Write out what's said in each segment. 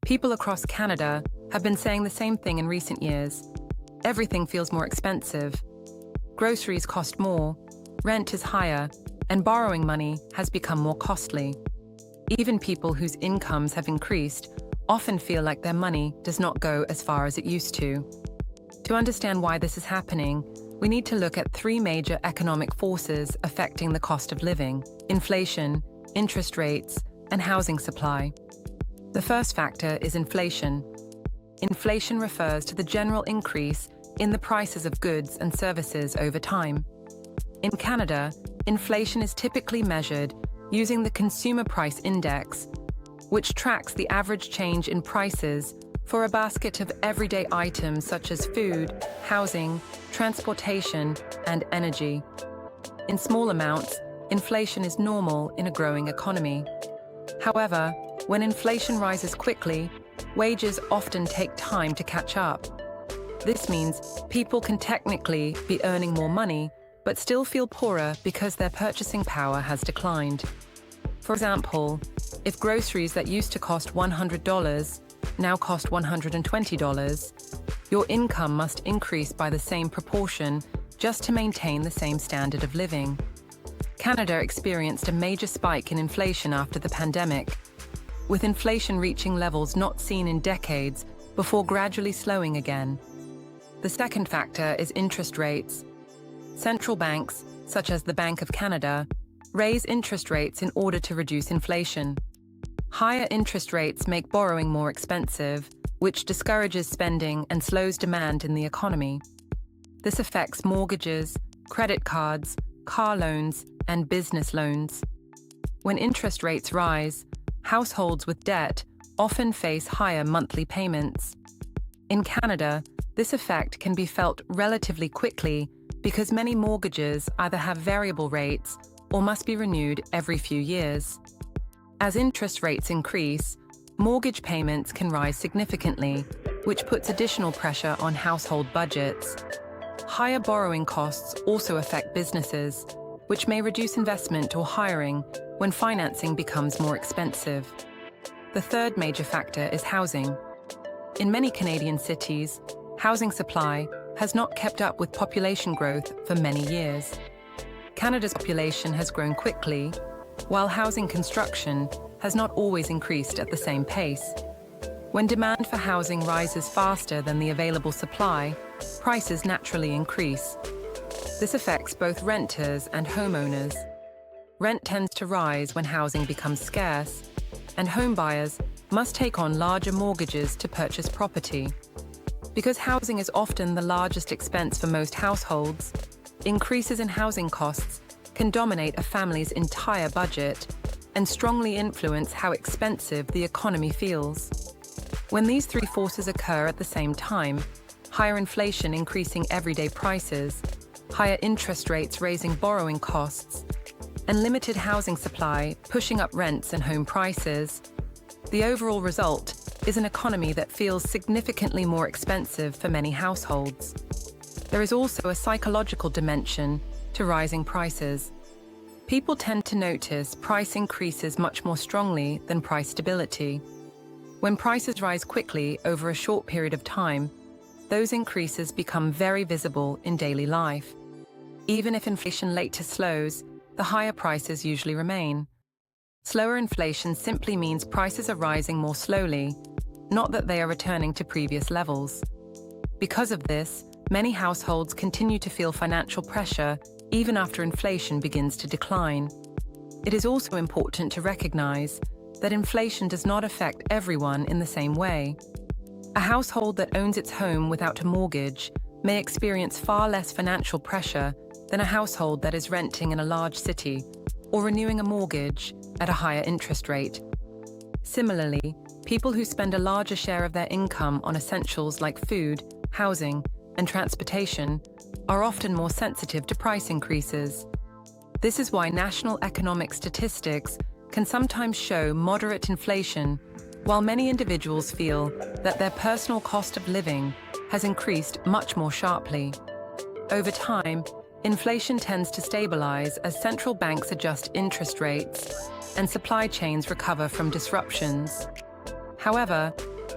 People across Canada have been saying the same thing in recent years. Everything feels more expensive. Groceries cost more, rent is higher, and borrowing money has become more costly. Even people whose incomes have increased often feel like their money does not go as far as it used to. To understand why this is happening, we need to look at three major economic forces affecting the cost of living: inflation, interest rates, and housing supply. The first factor is inflation. Inflation refers to the general increase in the prices of goods and services over time. In Canada, inflation is typically measured using the Consumer Price Index, which tracks the average change in prices for a basket of everyday items such as food, housing, transportation, and energy. In small amounts, inflation is normal in a growing economy. However, when inflation rises quickly, wages often take time to catch up. This means people can technically be earning more money, but still feel poorer because their purchasing power has declined. For example, if groceries that used to cost $100 now cost $120, your income must increase by the same proportion just to maintain the same standard of living. Canada experienced a major spike in inflation after the pandemic, with inflation reaching levels not seen in decades before gradually slowing again. The second factor is interest rates. Central banks, such as the Bank of Canada, raise interest rates in order to reduce inflation. Higher interest rates make borrowing more expensive, which discourages spending and slows demand in the economy. This affects mortgages, credit cards, car loans, and business loans. When interest rates rise, households with debt often face higher monthly payments. In Canada, this effect can be felt relatively quickly because many mortgages either have variable rates or must be renewed every few years. As interest rates increase, mortgage payments can rise significantly, which puts additional pressure on household budgets. Higher borrowing costs also affect businesses, which may reduce investment or hiring when financing becomes more expensive. The third major factor is housing. In many Canadian cities, housing supply has not kept up with population growth for many years. Canada's population has grown quickly, while housing construction has not always increased at the same pace. When demand for housing rises faster than the available supply, prices naturally increase. This affects both renters and homeowners. Rent tends to rise when housing becomes scarce, and home buyers must take on larger mortgages to purchase property. Because housing is often the largest expense for most households, increases in housing costs can dominate a family's entire budget and strongly influence how expensive the economy feels. When these three forces occur at the same time, higher inflation increasing everyday prices, higher interest rates raising borrowing costs, and limited housing supply pushing up rents and home prices, the overall result is an economy that feels significantly more expensive for many households. There is also a psychological dimension to rising prices. People tend to notice price increases much more strongly than price stability. When prices rise quickly over a short period of time, those increases become very visible in daily life. Even if inflation later slows, the higher prices usually remain. Slower inflation simply means prices are rising more slowly, not that they are returning to previous levels. Because of this, many households continue to feel financial pressure even after inflation begins to decline. It is also important to recognize that inflation does not affect everyone in the same way. A household that owns its home without a mortgage may experience far less financial pressure than a household that is renting in a large city or renewing a mortgage at a higher interest rate. Similarly, people who spend a larger share of their income on essentials like food, housing, and transportation are often more sensitive to price increases. This is why national economic statistics can sometimes show moderate inflation, while many individuals feel that their personal cost of living has increased much more sharply. Over time, inflation tends to stabilize as central banks adjust interest rates and supply chains recover from disruptions. However,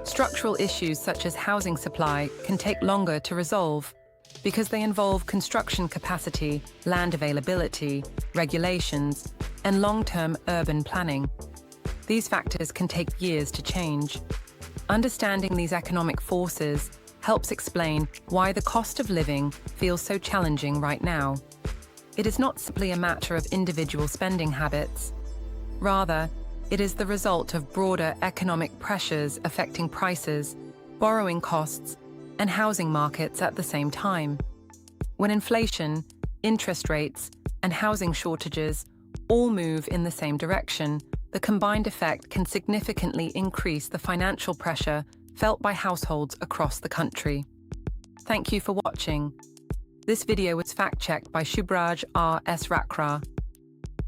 Structural issues such as housing supply can take longer to resolve because they involve construction capacity, land availability, regulations, and long-term urban planning. These factors can take years to change. Understanding these economic forces helps explain why the cost of living feels so challenging right now. It is not simply a matter of individual spending habits. Rather, it is the result of broader economic pressures affecting prices, borrowing costs, and housing markets at the same time. When inflation, interest rates, and housing shortages all move in the same direction, the combined effect can significantly increase the financial pressure felt by households across the country. Thank you for watching. This video was fact-checked by Shubraj R. S. Rakra,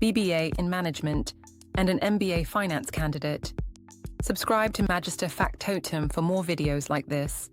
BBA in Management and an MBA Finance candidate. Subscribe to Magister Factotum for more videos like this.